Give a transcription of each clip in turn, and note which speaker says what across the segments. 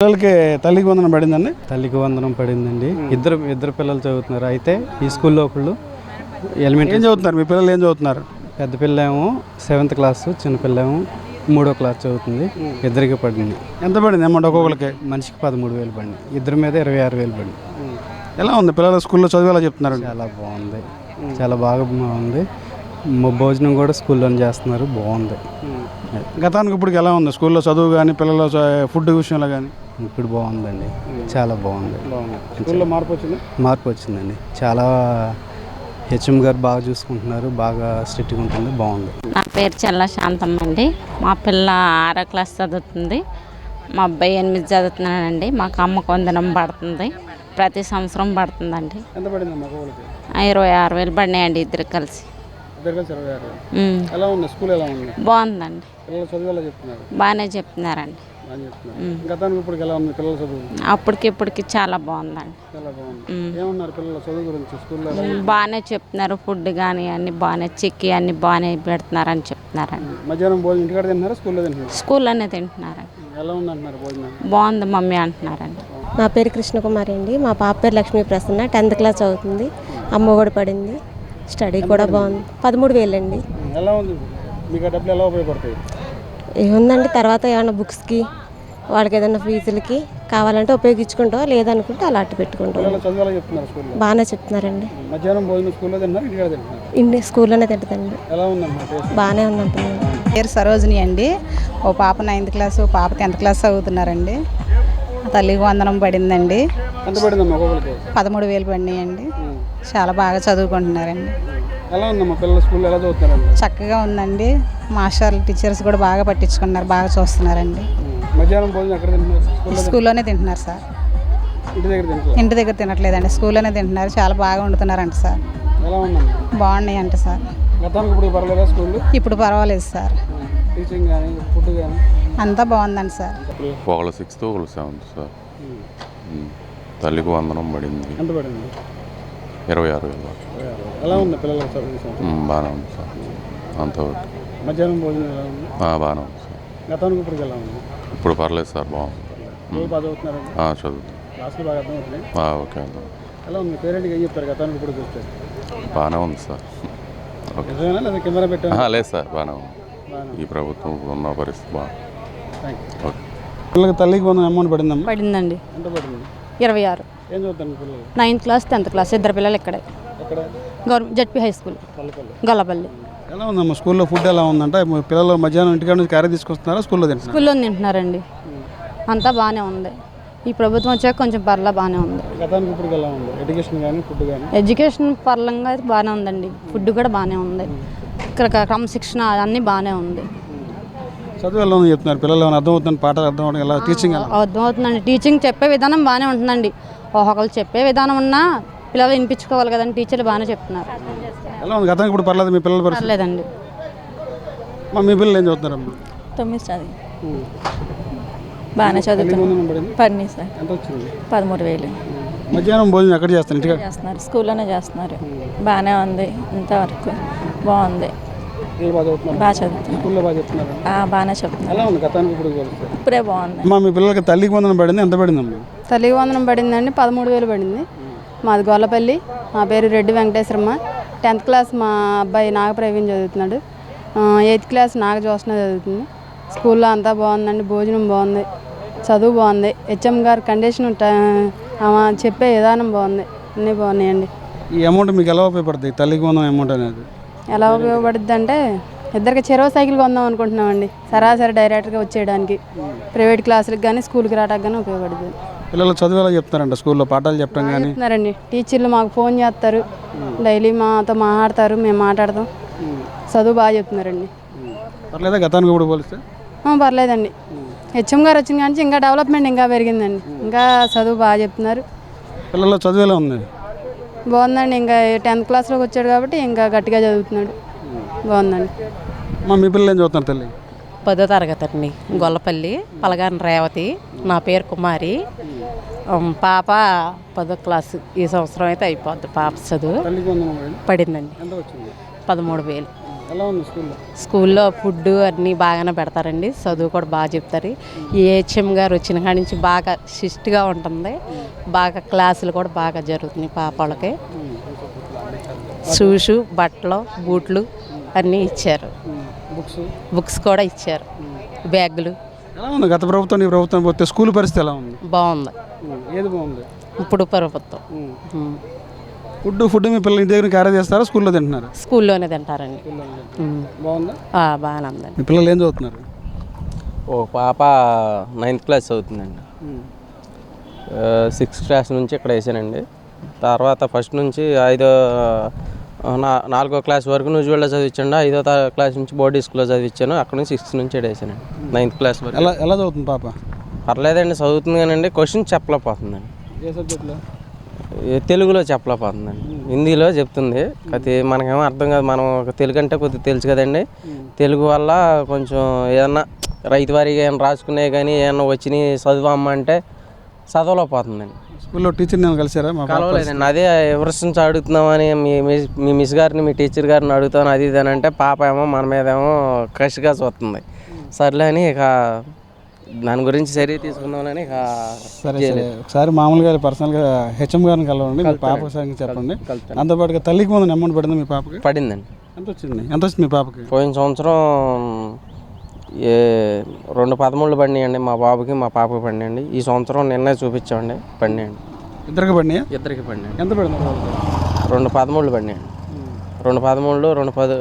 Speaker 1: పిల్లలకి తల్లికి వందనం పడిందండి.
Speaker 2: తల్లికి వందనం పడిందండి. ఇద్దరు పిల్లలు చదువుతున్నారు. అయితే ఈ స్కూల్లో ఒకళ్ళు ఎలిమెంటరీ
Speaker 1: ఏం చదువుతున్నారు? మీ పిల్లలు ఏం చదువుతున్నారు?
Speaker 2: పెద్ద పిల్ల ఏమో 7th క్లాసు, చిన్న పిల్ల ఏమో 3వ క్లాస్ చదువుతుంది. ఇద్దరికి పడింది.
Speaker 1: ఎంత పడింది అమౌంట్ ఒక్కొక్కరికి?
Speaker 2: మనిషికి 13,000 పడింది. ఇద్దరి మీద 26,000 పడింది.
Speaker 1: ఎలా ఉంది పిల్లలు స్కూల్లో చదువు ఎలా చెప్తున్నారు?
Speaker 2: చాలా బాగుంది, చాలా బాగా ఉంది. భోజనం కూడా స్కూల్లోనే చేస్తున్నారు. బాగుంది.
Speaker 1: గతానికి ఇప్పటికి ఎలా ఉంది స్కూల్లో చదువు కానీ పిల్లల ఫుడ్ విషయంలో కానీ?
Speaker 2: ఇప్పుడు బాగుందండి, చాలా బాగుంది.
Speaker 1: స్కూల్లో
Speaker 2: మార్పు వచ్చిందండి. చాలా హెచ్ఎం గారు బాగా చూసుకుంటున్నారు, బాగా స్ట్రిక్ట్గా ఉంటుంది. బాగుంది.
Speaker 3: నా పేరు చెల్ల శాంతమ్మ అండి. మా పిల్ల 6వ క్లాస్ చదువుతుంది. మా అబ్బాయి 8 చదువుతున్నాడండి. మాకు అమ్మకు వందనం పడుతుంది. ప్రతి సంవత్సరం పడుతుందండి.
Speaker 1: ఎంత పడింది?
Speaker 3: 26,000 పడినాయండి ఇద్దరు కలిసి.
Speaker 1: ఎలా ఉంది స్కూల్? ఎలా ఉంది?
Speaker 3: బాగుందండి.
Speaker 1: పిల్లలు చదువు ఎలా చెప్తున్నారు?
Speaker 3: బాగానే చెప్తున్నారండి.
Speaker 1: గతానికి ఇప్పటికి ఎలా ఉంది పిల్లల చదువు?
Speaker 3: అప్పటికిప్పటికి చాలా బాగుందండి.
Speaker 1: చాలా బాగుంది. ఏమన్నారు పిల్లల చదువు గురించి స్కూల్లో?
Speaker 3: బాగానే చెప్తున్నారు. ఫుడ్ కానీ అన్ని బాగానే చిక్కి అన్ని బాగానే పెడుతున్నారని చెప్తున్నారండి.
Speaker 1: మధ్యాహ్నం భోజనం ఇంటికాడ తింటున్నారా స్కూల్లో తింటున్నారు?
Speaker 3: స్కూల్లోనే తింటున్నారండి.
Speaker 1: ఎలా ఉంది అంటున్నారు భోజనం?
Speaker 3: బాగుంది మమ్మీ అంటున్నారండి.
Speaker 4: నా పేరు కృష్ణకుమారి అండి. మా పాప పేరు లక్ష్మీ ప్రసన్న. 10th క్లాస్ చదువుతుంది. అమ్మ ఒడి పడింది. స్టడీ కూడా బాగుంది. 13,000 అండి.
Speaker 1: ఎలా ఉంది? మీకు ఆ డబ్బులు ఎలా ఉపయోగపడతాయి?
Speaker 4: ఏముందండి, తర్వాత ఏమైనా బుక్స్కి వాళ్ళకి ఏదైనా ఫీజులకి కావాలంటే ఉపయోగించుకుంటాం, లేదనుకుంటే అలా అట్టు పెట్టుకుంటాం.
Speaker 1: చదువు ఎలా చెప్తున్నారు స్కూల్లో?
Speaker 4: బాగానే చెప్తున్నారండి.
Speaker 1: మధ్యాహ్నం భోజనం స్కూల్లో తిన్నారు ఇంటికాడ తింటున్నారు?
Speaker 4: ఇంటి స్కూల్లోనే తింటుందండి.
Speaker 1: ఎలా ఉందమ్మా?
Speaker 4: బాగానే ఉందంటున్నాను.
Speaker 5: పేరు సరోజిని అండి. ఓ పాప 9th క్లాసు, పాప 10th క్లాస్ చదువుతున్నారండి. తల్లికి వందనం పడిందండి.
Speaker 1: ఎంత పడిందమ్మా ఒక్కొక్కరికి?
Speaker 5: 13,000 పడినాయండి. చాలా బాగా చదువుకుంటున్నారండి.
Speaker 1: ఎలా ఉందమ్మా పిల్లలు స్కూల్లో ఎలా చదువుతున్నారండి?
Speaker 5: చక్కగా ఉందండి. మాస్టర్లు టీచర్స్ కూడా బాగా పట్టించుకున్నారు, బాగా చూస్తున్నారండి.
Speaker 1: మధ్యాహ్నం భోజనం ఎక్కడ తింటున్నారు?
Speaker 5: స్కూల్లోనే తింటున్నారు సార్. ఇంటి దగ్గర తినట్లేదండి, స్కూల్లోనే తింటున్నారు. చాలా బాగా వండుతున్నారంట సార్.
Speaker 1: ఎలా ఉందమ్మా?
Speaker 5: బాగున్నాయి అంట సార్.
Speaker 1: గతానికి ఇప్పుడు పర్వాలేదా స్కూల్లో?
Speaker 5: ఇప్పుడు పర్వాలేదు సార్.
Speaker 1: టీచింగ్ కానీ ఫుడ్ కానీ
Speaker 5: అంతా బాగుందండి సార్.
Speaker 6: ఒకళ్ళు 6th, ఒకళ్ళు 7th సార్. తల్లికి వందనం పడింది.
Speaker 1: ఎంత పడింది?
Speaker 6: 26,000.
Speaker 1: ఎలా ఉంది పిల్లలకు చదువు?
Speaker 6: బాగానే ఉంది సార్. అంతవరకు.
Speaker 1: మధ్యాహ్నం భోజనం ఎలా ఉంది?
Speaker 6: బాగానే ఉంది సార్.
Speaker 1: గతానికి ఇప్పటికి ఎలా ఉంది?
Speaker 6: ఇప్పుడు పర్లేదు సార్, బాగుంది.
Speaker 1: బాగా చదువుతున్నారు?
Speaker 6: చదువుతుంది.
Speaker 1: క్లాసులు బాగా అర్థమవుతున్నాయి?
Speaker 6: ఓకే.
Speaker 1: ఎలా ఉంది? పేరెంట్కి ఏం చెప్తారు గతానికి ఇప్పుడు చూస్తే?
Speaker 6: బాగానే ఉంది సార్. ఓకే.
Speaker 1: లేదా కెమెరా పెట్టాను?
Speaker 6: లేదు సార్, బాగానే ఉంది. ఈ ప్రభుత్వం ఉన్న పరిస్థితి బాగుంది. ఓకే.
Speaker 1: పిల్లలకి తల్లికి వందనం అమౌంట్ పడిందమ్మా?
Speaker 7: పడిందండి.
Speaker 1: ఎంత పడింది?
Speaker 7: 26.
Speaker 1: ఏం చదువుతాను పిల్లలు?
Speaker 7: 9th క్లాస్, 10th క్లాస్ ఇద్దరు పిల్లలు ఇక్కడే.
Speaker 1: ఎక్కడ?
Speaker 7: Government ZP high school Gollapalli.
Speaker 1: ఎలా ఉందమ్మా స్కూల్లో ఫుడ్ ఎలా ఉందంటే? పిల్లలు మధ్యాహ్నం ఇంటికాడ నుంచి క్యారీ తీసుకొస్తున్నారా స్కూల్లో తింటున్నారు?
Speaker 7: స్కూల్లో తింటున్నారండి. అంతా బాగానే ఉంది. ఈ ప్రభుత్వం వచ్చాక కొంచెం పర్లా బాగానే ఉంది.
Speaker 1: గతానికి ఇప్పుడు ఎలా ఉంది ఎడ్యుకేషన్ కానీ ఫుడ్ కానీ?
Speaker 7: ఎడ్యుకేషన్ పరంగా అయితే బాగానే ఉందండి. ఫుడ్ కూడా బాగానే ఉంది. ఇక్కడ క్రమశిక్షణ అన్నీ బాగానే ఉంది.
Speaker 1: చదువు ఎలా ఉంది చెప్తున్నారు పిల్లలు? ఏమైనా అర్థమవుతుంది? పాఠాలు అర్థమవుతుంది? ఎలా టీచింగ్
Speaker 7: అర్థమవుతుందండి. టీచింగ్ చెప్పే విధానం బాగానే ఉంటుందండి. ఒకళ్ళు చెప్పే విధానం ఉన్నా పిల్లలు వినిపించుకోవాలి కదండి. టీచర్లు బాగానే చెప్తున్నారు.
Speaker 1: ఎలా ఉంది? గతానికి ఇప్పుడు పర్లేదు మీ పిల్లల పరిస్థితి?
Speaker 7: పర్లేదండి.
Speaker 1: మీ పిల్లలు ఏం చదువుతున్నారమ్మా?
Speaker 8: 9th చదివి బాగానే చదువుతున్నారు. పడినాయి సార్.
Speaker 1: ఎంత వచ్చింది?
Speaker 8: 13,000
Speaker 1: మధ్యాహ్నం భోజనం ఎక్కడ చేస్తారు? ఇంటిగా
Speaker 8: చేస్తున్నారు, స్కూల్లోనే చేస్తున్నారు. బాగానే ఉంది, ఇంతవరకు బాగుంది. బాగా చదువుతున్నారు.
Speaker 1: స్కూల్లో బాగా చెప్తున్నారు?
Speaker 8: బాగానే చెప్తున్నారు.
Speaker 1: ఎలా ఉంది గతానికి ఇప్పుడు?
Speaker 8: ఇప్పుడే బాగుంది.
Speaker 1: మీ పిల్లలకి తల్లికి వందనం పడింది. ఎంత పడిందమ్మా?
Speaker 7: తల్లికి వందనం పడిందండి. 13,000 పడింది. మాది గొల్లపల్లి. మా పేరు రెడ్డి వెంకటేశ్వరమ్మ. 10th క్లాస్ మా అబ్బాయి నాగప్రవీణ్ చదువుతున్నాడు. 8th క్లాస్ నాగజోష్ణ చదువుతుంది. స్కూల్లో అంతా బాగుందండి. భోజనం బాగుంది, చదువు బాగుంది. హెచ్ఎం గారు కండిషన్ చెప్పే విధానం బాగుంది. అన్నీ బాగున్నాయండి.
Speaker 1: ఈ అమౌంట్ మీకు ఎలా ఉపయోగపడుతుంది? తల్లికి వందనం అమౌంట్ అనేది
Speaker 7: ఎలా ఉపయోగపడుద్ది అంటే, ఇద్దరికి చెరవ సైకిల్ కొందాం అనుకుంటున్నామండి. సరాసరి డైరెక్ట్గా వచ్చేయడానికి. ప్రైవేట్ క్లాసులకు కానీ స్కూల్కి రావడానికి కానీ ఉపయోగపడుతుంది.
Speaker 1: పిల్లలు చదువు ఎలా చెప్తారంట? స్కూల్లో పాఠాలు చెప్పడం కానీ
Speaker 7: చెప్తున్నారండి. టీచర్లు మాకు ఫోన్ చేస్తారు, డైలీ మాతో మాట్లాడతారు, మేము మాట్లాడతాం. చదువు బాగా చెప్తున్నారండి.
Speaker 1: పర్లేదా గతానికి ఇప్పుడు పోలిస్తే?
Speaker 7: పర్లేదండి. హెచ్ఎం గారు వచ్చిన కానీ ఇంకా డెవలప్మెంట్ ఇంకా పెరిగిందండి. ఇంకా చదువు బాగా చెప్తున్నారు.
Speaker 1: పిల్లల్లో చదువు ఎలా ఉంది?
Speaker 7: బాగుందండి. ఇంకా 10th క్లాస్లోకి వచ్చాడు కాబట్టి ఇంకా గట్టిగా చదువుతున్నాడు. బాగుందండి.
Speaker 1: మీ పిల్లలు ఏం చదువుతున్నారు తల్లి?
Speaker 9: 10వ తరగతి అండి. గొల్లపల్లి పలగాని రేవతి. నా పేరు కుమారి. పాప 10వ క్లాసు. ఈ సంవత్సరం అయితే అయిపోద్ది పాప చదువు. పడిందండి. 13,000.
Speaker 1: ఎలా ఉంది స్కూల్లో?
Speaker 9: స్కూల్లో ఫుడ్ అన్నీ బాగానే పెడతారండి, చదువు కూడా బాగా చెప్తారు. ఈ హెచ్ఎం గారు వచ్చిన కాడి నుంచి బాగా శిస్టుగా ఉంటుంది, బాగా క్లాసులు కూడా బాగా జరుగుతున్నాయి. పాప వాళ్ళకి షూషు, బట్టలు, బూట్లు అన్నీ ఇచ్చారు. బుక్స్ కూడా ఇచ్చారు, బ్యాగులు.
Speaker 1: ఎలా ఉంది గత ప్రభుత్వం ఈ ప్రభుత్వం పోతే స్కూల్ పరిస్థితి ఎలా ఉంది?
Speaker 9: బాగుంది.
Speaker 1: ఏది బాగుంది?
Speaker 9: ఇప్పుడు ప్రభుత్వం
Speaker 1: ఫుడ్ మీ పిల్లలు ఇంటి దగ్గర క్యారీ చేస్తారా, స్కూల్లో తింటున్నారా?
Speaker 9: స్కూల్లోనే తింటారండి.
Speaker 1: బాగుందా?
Speaker 9: బాగానే ఉందండి.
Speaker 1: మీ పిల్లలు ఏం చదువుతున్నారు?
Speaker 10: ఓ పాప 9th క్లాస్ చదువుతుందండి. 6th క్లాస్ నుంచి ఇక్కడ వేసానండి. తర్వాత ఫస్ట్ నుంచి 4వ క్లాస్ వరకు నూజివీడులో చదివించండి. 5వ క్లాస్ నుంచి బోర్డీ స్కూల్లో చదివించాను. అక్కడ నుంచి 6th నుంచి వేసానండి. 9th క్లాస్ వరకు.
Speaker 1: ఎలా చదువుతుంది పాప?
Speaker 10: పర్లేదండి, చదువుతుంది కానండి క్వశ్చన్ చెప్పలేకపోతుందండి.
Speaker 1: ఏ సబ్జెక్ట్లో?
Speaker 10: తెలుగులో చెప్పలేకపోతుందండి, హిందీలో చెప్తుంది. అది మనకేమో అర్థం కాదు. మనం తెలుగు అంటే కొద్దిగా తెలుసు కదండి. తెలుగు వల్ల కొంచెం ఏదన్నా రైతు వారీగా ఏమైనా రాసుకునే కానీ ఏమన్నా వచ్చినాయి చదువమ్మ అంటే చదవలేకపోతుందండి.
Speaker 1: స్కూల్లో టీచర్ నేను కలిసారా?
Speaker 10: కలవలేదండి. అదే విమర్శించి అడుగుతున్నామని మీ మిస్ గారిని, మీ టీచర్ గారిని అడుగుతాను అది ఇది అని అంటే పాప ఏమో మన మీద ఏమో కసిగా చూస్తుంది. సర్లే అని ఇక దాని గురించి చర్య తీసుకుందామని ఇక
Speaker 1: సరే ఒకసారి మామూలుగా పర్సనల్గా హెచ్ఎం గారిని కలవండి, మీ పాప సంగతి చెప్పండి. దాంతోపాటుగా తల్లికి ముందు అమౌంట్ పడింది మీ పాపకి?
Speaker 10: పడిందండి.
Speaker 1: ఎంత వచ్చింది మీ పాపకి?
Speaker 10: పోయిన సంవత్సరం 2,13 పడినాయండి మా బాబుకి, మా పాపకి పడినాయండి. ఈ సంవత్సరం నిన్నే చూపించామండి, పడినాయండి.
Speaker 1: ఇద్దరికి పడినాయా?
Speaker 10: ఇద్దరికి పడినాయండి.
Speaker 1: ఎంత పడింది?
Speaker 10: 2,13 పడినాయండి. 2,13, 2,10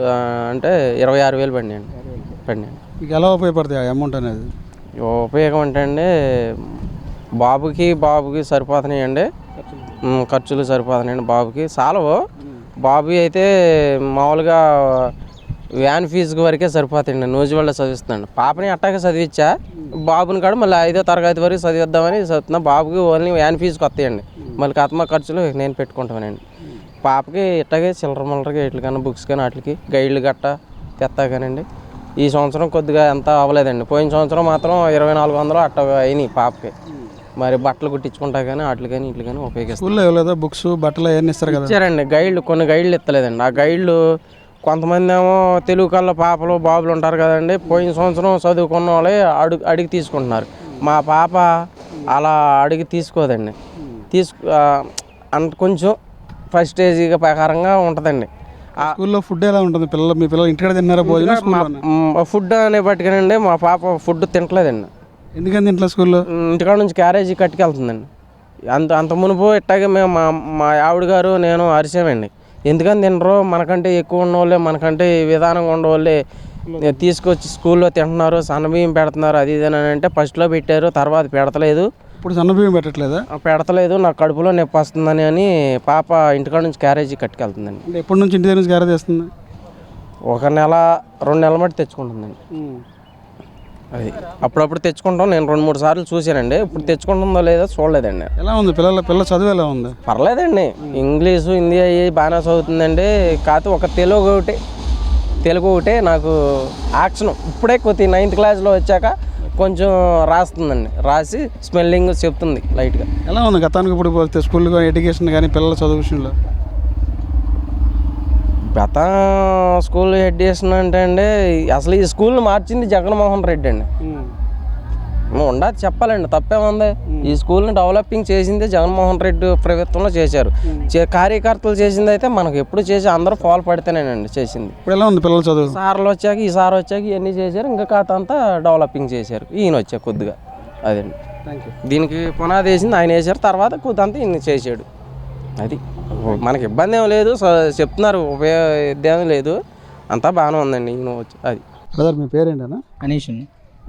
Speaker 10: అంటే 26,000 పడినాయండి.
Speaker 1: మీకు ఎలా ఉపయోగపడుతుంది అమౌంట్ అనేది?
Speaker 10: ఉపయోగం అంటే అండి, బాబుకి సరిపోతున్నాయండి, ఖర్చులు సరిపోతున్నాయండి. బాబుకి చాలవు. బాబు అయితే మామూలుగా వ్యాన్ ఫీజు వరకే సరిపోతాయండి. నూజివీడులో చదివిస్తున్నాను. పాపని అట్టాగే చదివించా, బాబుని కాడ మళ్ళీ 5వ తరగతి వరకు చదివిద్దామని చదువుతున్నా. బాబుకి ఓన్లీ వ్యాన్ ఫీజుకి వస్తాయండి, మళ్ళీ ఆత్మ ఖర్చులు నేను పెట్టుకుంటానండి. పాపకి ఇట్టాగే చిల్లర మల్లరగా ఎట్లకన్నా బుక్స్ కానీ వాటికి గైడ్లు గట్ట తెస్తా కానండి. ఈ సంవత్సరం కొద్దిగా ఎంత అవ్వలేదండి. పోయిన సంవత్సరం మాత్రం 2,400 అట్ట అయినాయి పాపకి. మరి బట్టలు కుట్టించుకుంటా కానీ వాటికి కానీ ఇట్లా కానీ ఉపయోగిస్తాను.
Speaker 1: స్కూల్లో ఇవ్వలేదా బుక్స్, బట్టలు అవన్నీ ఇస్తారు కదా?
Speaker 10: ఇచ్చారండి గైడ్లు, కొన్ని గైడ్లు ఇస్తలేదండి. ఆ గైడ్లు కొంతమంది ఏమో తెలుగు కళ్ళ పాపలు బాబులు ఉంటారు కదండి, పోయిన సంవత్సరం చదువుకున్న వాళ్ళే అడిగి తీసుకుంటున్నారు. మా పాప అలా అడిగి తీసుకోదండి. అంత కొంచెం ఫస్టేజీగా ప్రకారంగా ఉంటుందండి.
Speaker 1: స్కూల్లో ఫుడ్ ఎలా ఉంటుంది? మీ పిల్లలు ఇంటికాడ తిన్నారా భోజనం?
Speaker 10: ఫుడ్ అనే బట్టుకనండి మా పాప ఫుడ్ తింటలేదండి.
Speaker 1: ఎందుకని తింటలేదు? స్కూల్లో
Speaker 10: ఇంటికాడ నుంచి క్యారేజీ కట్టుకెళ్తుందండి. అంత మునుపు ఇట్టాగే మేము మా ఆవిడ గారు నేను అరిసామండి, ఎందుకని తినరు, మనకంటే ఎక్కువ ఉన్నవాళ్ళే, మనకంటే విధానంగా ఉండవాళ్ళే తీసుకొచ్చి స్కూల్లో తింటున్నారు, సన్నబియ్యం పెడుతున్నారు అది ఇది అని అంటే ఫస్ట్లో పెట్టారు, తర్వాత పెడతలేదు.
Speaker 1: ఇప్పుడు సన్నబియ్యం పెట్టట్లేదా?
Speaker 10: పెడతలేదు, నాకు కడుపులో నొప్పి వస్తుందని అని పాప ఇంటికాడ నుంచి క్యారేజీ కట్టుకెళ్తుందండి.
Speaker 1: అంటే ఎప్పటి నుంచి ఇంటి దగ్గర నుంచి క్యారేజ్ చేస్తుంది?
Speaker 10: 1 నెల 2 నెలల మట్టి తెచ్చుకుంటుందండి. అది అప్పుడప్పుడు తెచ్చుకుంటాం. నేను 2-3 సార్లు చూశానండి. ఇప్పుడు తెచ్చుకుంటుందో లేదో చూడలేదండి.
Speaker 1: ఎలా ఉంది పిల్లల చదువు ఎలా ఉంది?
Speaker 10: పర్లేదండి, ఇంగ్లీషు హిందీ అయ్యి బాగానే చదువుతుందండి. కాకపోతే ఒక తెలుగు ఒకటే నాకు యాక్షన్ ఇప్పుడే కొద్ది 9th క్లాస్లో వచ్చాక కొంచెం రాస్తుందండి. రాసి స్పెల్లింగ్ చెప్తుంది లైట్గా.
Speaker 1: ఎలా ఉంది గతానికి ఇప్పుడు పోతే స్కూల్ కానీ ఎడ్యుకేషన్ కానీ పిల్లల చదువు విషయంలో?
Speaker 10: గత స్కూల్ ఎడ్యుకేషన్ అంటే అండి, అసలు ఈ స్కూల్ని మార్చింది జగన్మోహన్ రెడ్డి అండి. ఉండదు చెప్పాలండి, తప్పేముంది. ఈ స్కూల్ని డెవలపింగ్ చేసింది జగన్మోహన్ రెడ్డి ప్రభుత్వంలో చేశారు. కార్యకర్తలు చేసింది అయితే మనకు ఎప్పుడు చేసి అందరూ ఫాలో పడితేనేనండి చేసింది.
Speaker 1: ఇప్పుడు ఎలా ఉంది పిల్లల చదువు?
Speaker 10: సార్లు వచ్చాక ఈ సార్ వచ్చాక ఇవన్నీ చేశారు. ఇంకా కాత అంతా డెవలపింగ్ చేశారు ఈయన వచ్చాక కొద్దిగా. అదండి దీనికి పునాది వేసింది ఆయన వేశారు, తర్వాత కొద్దంతా ఈయన చేశాడు. అది మనకి ఇబ్బంది ఏం లేదు, చెప్తున్నారు ఉపయోగం లేదు, అంతా బాగానే ఉందండి ఈయన వచ్చి. అది
Speaker 1: బ్రదర్ మీ పేరేంటనా?
Speaker 2: అనీష్.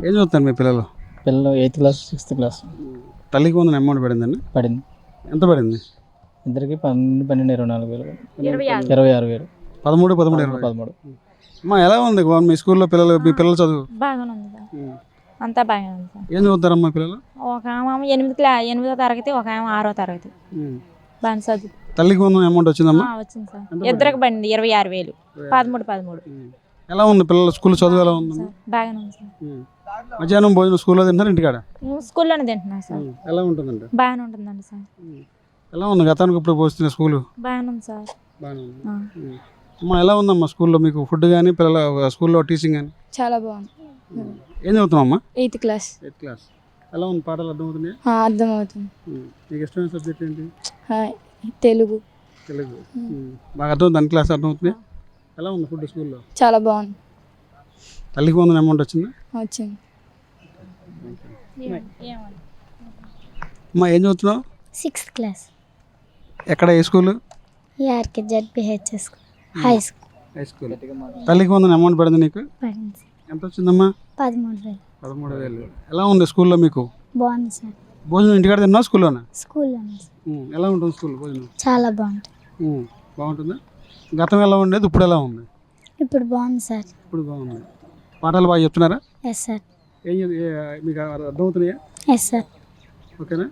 Speaker 1: ఏం చదువుతారు మీ పిల్లలు?
Speaker 2: 8th class 6th class.
Speaker 1: తల్లికి ముందు అమౌంట్ పడిందండి?
Speaker 2: పడింది.
Speaker 1: ఎంత పడింది?
Speaker 2: ఇద్దరికి 12, 24,000, 26,000.
Speaker 1: 13, 13. అమ్మా ఎలా ఉంది మీ స్కూల్లో మీ పిల్లలు చదువు?
Speaker 11: బాగానే ఉంది సార్, అంతా బాగానే ఉంది సార్.
Speaker 1: ఏం చదువుతారమ్మా పిల్లలు?
Speaker 11: ఒక ఆమె 8వ తరగతి, ఒక ఆమె 6వ తరగతి. బాగా చదువు.
Speaker 1: తల్లికి ముందు అమౌంట్ వచ్చిందమ్మా?
Speaker 11: వచ్చింది సార్, ఇద్దరికి పడింది 26,000. 13.
Speaker 1: ఎలా ఉంది పిల్లలు స్కూల్ చదువు ఎలా ఉంది?
Speaker 11: బాగానే ఉంది సార్.
Speaker 1: మధ్యాహ్నం భోజనం స్కూల్లో తింటారు ఇంటికాడ?
Speaker 11: స్కూల్లోనే తింటున్నాను సార్.
Speaker 1: ఎలా ఉంటుందండి?
Speaker 11: బాగానే ఉంటుందండి సార్.
Speaker 1: ఎలా ఉంది గతానికి ఇప్పుడు పోస్తున్న స్కూల్?
Speaker 11: బాగానే ఉంది సార్.
Speaker 1: అమ్మ ఎలా ఉందమ్మా స్కూల్లో మీకు ఫుడ్ కానీ పిల్లల స్కూల్లో టీచింగ్ కానీ?
Speaker 11: చాలా బాగుంది.
Speaker 1: ఏం చదువుతున్నావమ్మా?
Speaker 11: 8th class.
Speaker 1: 8th class. ఎలా ఉంది? పాఠాలు అర్థమవుతున్నాయా?
Speaker 11: అర్థమవుతుంది.
Speaker 1: నీకు ఇష్టమైన సబ్జెక్ట్ ఏంటి?
Speaker 11: తెలుగు.
Speaker 1: తెలుగు. బాగా అర్థమవుతుంది. అన్ని క్లాస్ అర్థమవుతుంది. ఎలా ఉంది ఫుడ్ స్కూల్లో?
Speaker 11: చాలా బాగుంది.
Speaker 1: తల్లికి వందనం అమౌంట్ వచ్చిందా?
Speaker 11: వచ్చింది.
Speaker 1: అమ్మా ఏం చదువుతున్నావు?
Speaker 12: 6th class.
Speaker 1: ఎక్కడ ఏ school?
Speaker 12: RK ZPHS high school.
Speaker 1: High school. తల్లికి వందనం అమౌంట్ పడింది నీకు?
Speaker 12: పడింది.
Speaker 1: ఎంత వచ్చిందమ్మా?
Speaker 12: 13,000.
Speaker 1: 13,000. ఎలా ఉంది స్కూల్లో మీకు?
Speaker 12: బాగుంది సార్.
Speaker 1: భోజనం ఇంటికాడ తిన్నావు స్కూల్లోనే?
Speaker 12: స్కూల్లోనే.
Speaker 1: ఎలా ఉంటుంది స్కూల్ భోజనం?
Speaker 12: చాలా బాగుంటుంది.
Speaker 1: బాగుంటుందా? గతం ఎలా ఉండేది, ఇప్పుడు ఎలా ఉంది?
Speaker 12: ఇప్పుడు బాగుంది సార్.
Speaker 1: ఇప్పుడు బాగుంది. పాఠాలు బాగా చెప్తున్నారా?
Speaker 12: Yes sir.
Speaker 1: మీకు అర్థమవుతున్నాయా?
Speaker 12: Yes sir.
Speaker 1: ఓకేనా?